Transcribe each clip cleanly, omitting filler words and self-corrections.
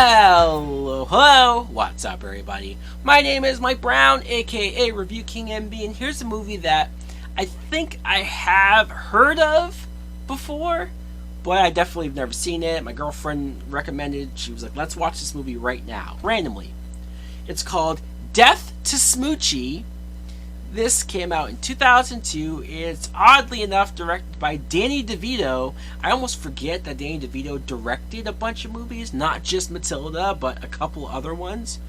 Hello, what's up everybody? My name is Mike Brown, aka Review King MB, and here's a movie that I think I have heard of before, but I definitely have never seen it. My girlfriend recommended, she was like, let's watch this movie right now, randomly. It's called Death to Smoochy. This came out in 2002. It's oddly enough directed by Danny DeVito. I almost forget that Danny DeVito directed a bunch of movies, not just Matilda, but a couple other ones.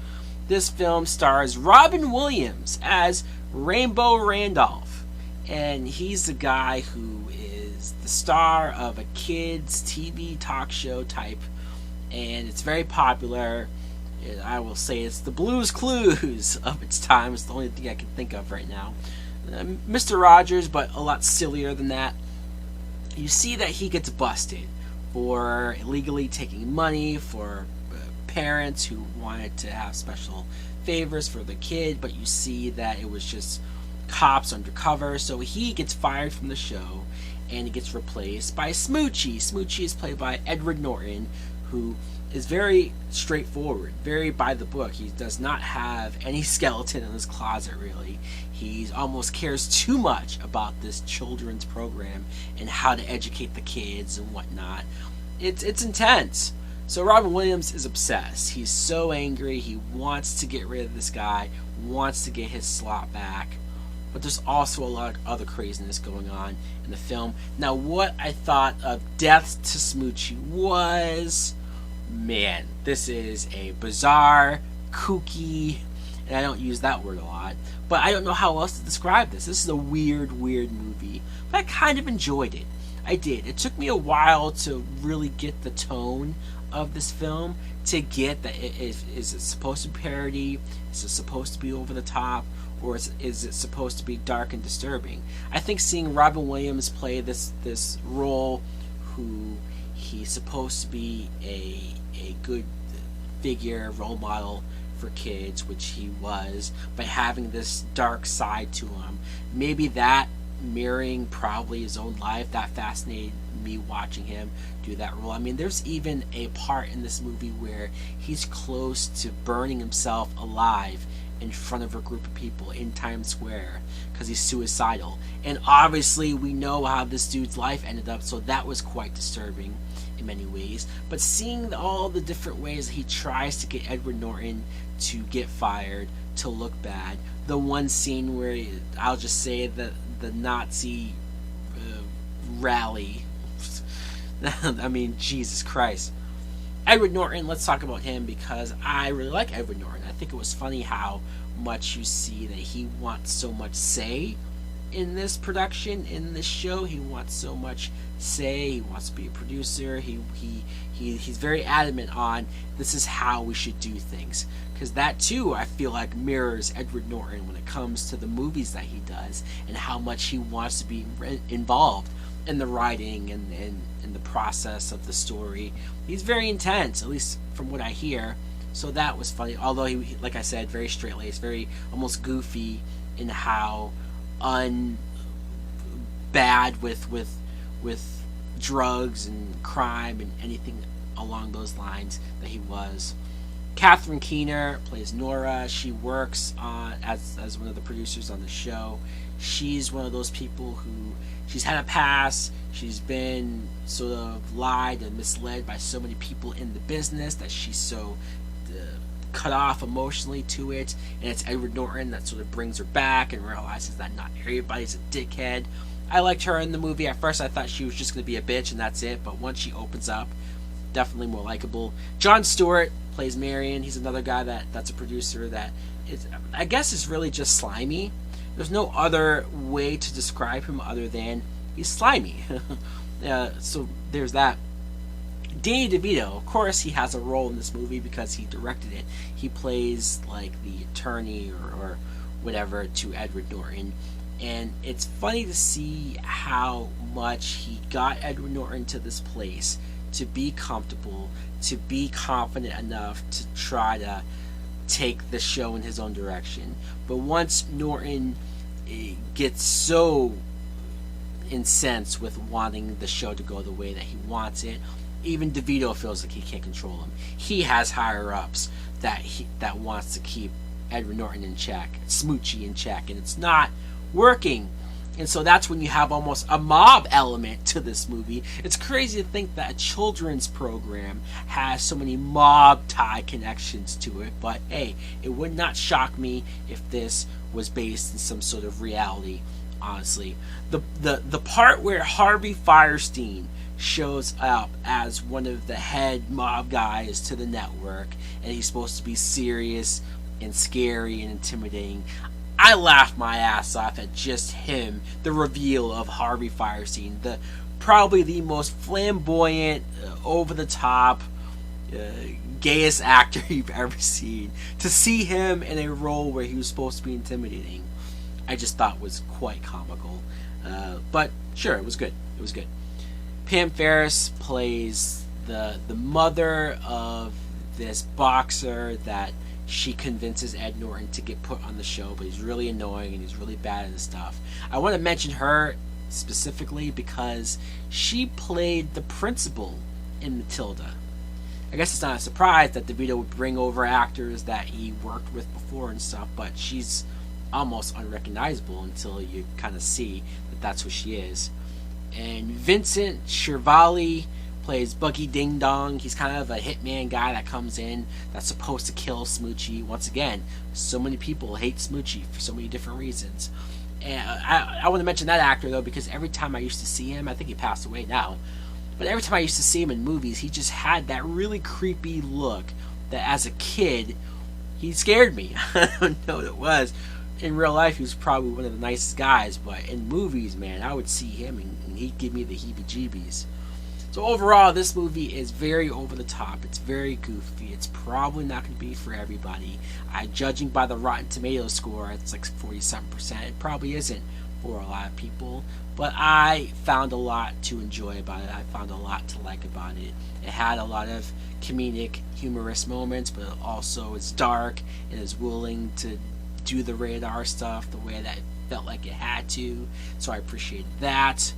This film stars Robin Williams as Rainbow Randolph, and he's the guy who is the star of a kids' TV talk show type, and it's very popular. I will say it's the Blue's Clues of its time. It's the only thing I can think of right now. Mr. Rogers, but a lot sillier than that. You see that he gets busted for illegally taking money for parents who wanted to have special favors for the kid, but you see that it was just cops undercover, so he gets fired from the show and he gets replaced by Smoochy. Smoochy is played by Edward Norton, who is very straightforward, very by the book. He does not have any skeleton in his closet, really. He almost cares too much about this children's program and how to educate the kids and whatnot. It's intense. So Robin Williams is obsessed. He's so angry. He wants to get rid of this guy, wants to get his slot back. But there's also a lot of other craziness going on in the film. Now, what I thought of Death to Smoochy was, man, this is a bizarre, kooky, and I don't use that word a lot, but I don't know how else to describe this. This is a weird movie, but I kind of enjoyed it. I did. It took me a while to really get the tone of this film, to get that is it supposed to be parody, is it supposed to be over the top, or is it supposed to be dark and disturbing? I think seeing Robin Williams play this role, who he's supposed to be a good figure, role model for kids, which he was, by having this dark side to him. Maybe that mirroring probably his own life, that fascinated me watching him do that role. I mean, there's even a part in this movie where he's close to burning himself alive in front of a group of people in Times Square because he's suicidal. And obviously we know how this dude's life ended up, so that was quite disturbing in many ways. But seeing all the different ways that he tries to get Edward Norton to get fired, to look bad. The one scene where, I'll just say that the Nazi rally, I mean, Jesus Christ. Edward Norton, let's talk about him, because I really like Edward Norton. I think it was funny how much you see that he wants so much say in this production, in this show. He wants so much say. He wants to be a producer. He's very adamant on, this is how we should do things, because that too, I feel like, mirrors Edward Norton when it comes to the movies that he does and how much he wants to be involved in the writing and in the process of the story. He's very intense, at least from what I hear. So that was funny. Although he, like I said, very straight-laced, very almost goofy in how bad with drugs and crime and anything along those lines that he was. Catherine Keener plays Nora. She works on as one of the producers on the show. She's one of those people who, she's had a past. She's been sort of lied and misled by so many people in the business that she's so cut off emotionally to it. And it's Edward Norton that sort of brings her back and realizes that not everybody's a dickhead. I liked her in the movie. At first I thought she was just going to be a bitch and that's it, but once she opens up, definitely more likable. Jon Stewart plays Marion. He's another guy that's a producer that is, I guess, is really just slimy. There's no other way to describe him other than he's slimy. So there's that. Danny DeVito, of course, he has a role in this movie because he directed it. He plays like the attorney or whatever to Edward Norton. And it's funny to see how much he got Edward Norton to this place to be comfortable, to be confident enough to try to take the show in his own direction. But once Norton gets so incensed with wanting the show to go the way that he wants it, even DeVito feels like he can't control him. He has higher ups that wants to keep Edward Norton in check, Smoochy in check, and it's not working. And so that's when you have almost a mob element to this movie. It's crazy to think that a children's program has so many mob tie connections to it, but hey, it would not shock me if this was based in some sort of reality, honestly. The part where Harvey Fierstein shows up as one of the head mob guys to the network, and he's supposed to be serious and scary and intimidating, I laughed my ass off at just him, the reveal of Harvey Fierstein, probably the most flamboyant, over the top, gayest actor you've ever seen. To see him in a role where he was supposed to be intimidating, I just thought was quite comical. But sure, it was good. It was good. Pam Ferris plays the mother of this boxer that she convinces Ed Norton to get put on the show, but he's really annoying and he's really bad at his stuff. I want to mention her specifically because she played the principal in Matilda. I guess it's not a surprise that DeVito would bring over actors that he worked with before and stuff, but she's almost unrecognizable until you kind of see that that's who she is. And Vincent Schiavelli plays Buggy Ding Dong. He's kind of a hitman guy that comes in that's supposed to kill Smoochy. Once again, so many people hate Smoochy for so many different reasons. And I want to mention that actor, though, because every time I used to see him, I think he passed away now, but every time I used to see him in movies, he just had that really creepy look that as a kid, he scared me. I don't know what it was. In real life, he was probably one of the nicest guys, but in movies, man, I would see him and he'd give me the heebie-jeebies. So overall, this movie is very over the top. It's very goofy. It's probably not going to be for everybody. Judging by the Rotten Tomatoes score, it's like 47%. It probably isn't for a lot of people, but I found a lot to enjoy about it. I found a lot to like about it. It had a lot of comedic, humorous moments, but also it's dark and is willing to do the rated R stuff the way that it felt like it had to. So I appreciate that.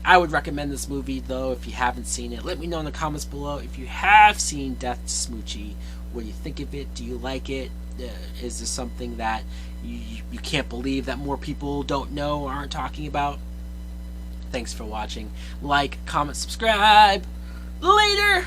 I would recommend this movie, though, if you haven't seen it. Let me know in the comments below if you have seen Death to Smoochy. What do you think of it? Do you like it? Is this something that you can't believe that more people don't know or aren't talking about? Thanks for watching. Like, comment, subscribe. Later!